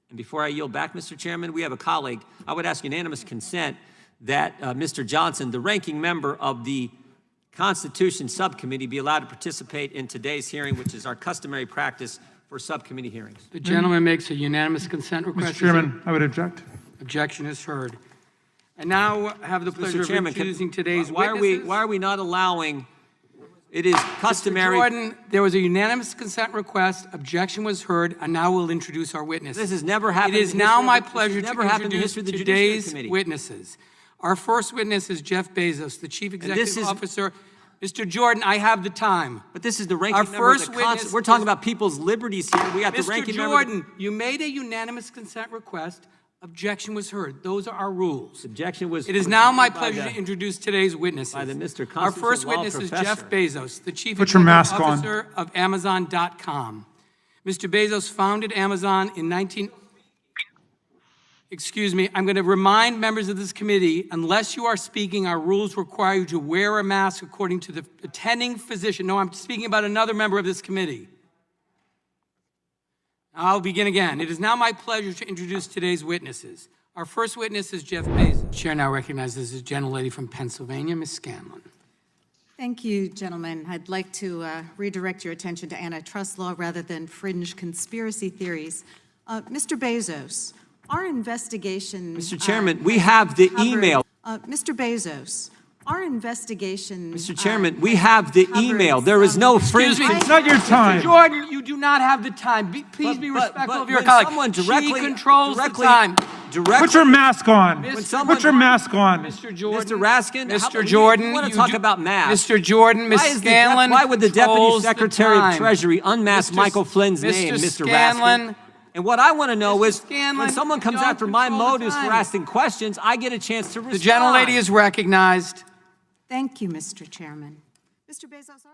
And before I yield back, Mr. Chairman, we have a colleague. I would ask unanimous consent that Mr. Johnson, the ranking member of the Constitution Subcommittee, be allowed to participate in today's hearing, which is our customary practice for subcommittee hearings. The gentleman makes a unanimous consent request. Mr. Chairman, I would object. Objection is heard. I now have the pleasure of introducing today's witnesses. Why are we not allowing? It is customary. Mr. Jordan, there was a unanimous consent request. Objection was heard, and now we'll introduce our witnesses. This has never happened. It is now my pleasure to introduce today's committee. witnesses. Our first witness is Jeff Bezos, the Chief Executive Officer. Mr. Jordan, I have the time. But this is the ranking member of the Constitution. We're talking about people's liberties here. We have the ranking member. Mr. Jordan, you made a unanimous consent request. Objection was heard. Those are our rules. Objection was. It is now my pleasure to introduce today's witnesses. By the Mr. Our first Constitutional Law witness is Professor. Jeff Bezos, the Chief Put your Executive mask on. Officer of Amazon.com. Mr. Bezos founded Amazon in Excuse me, I'm going to remind members of this committee, unless you are speaking, our rules require you to wear a mask according to the attending physician. No, I'm speaking about another member of this committee. I'll begin again. It is now my pleasure to introduce today's witnesses. Our first witness is Jeff Bezos. Chair now recognizes the gentlelady from Pennsylvania, Ms. Scanlon. Thank you, gentlemen. I'd like to redirect your attention to antitrust law rather than fringe conspiracy theories. Mr. Bezos, our investigation... Mr. Chairman, we have the email. Mr. Bezos, our investigation... Mr. Chairman, we have the email. There is no fringe. It's not your time. Mr. Jordan, you do not have the time. Please be respectful of your colleague. Someone She controls the time. Put your mask on. Put your mask on. Mr. Jordan. Mr. Raskin, Mr. Jordan, you want to talk about masks. Mr. Jordan, Ms. Scanlon. Why would the Deputy controls Secretary the of Treasury unmask Michael Flynn's name, Mr. Raskin? And what I want to know is, when someone comes after my motives for asking questions, I get a chance to respond. The gentlelady is recognized. Thank you, Mr. Chairman. Mr. Bezos, our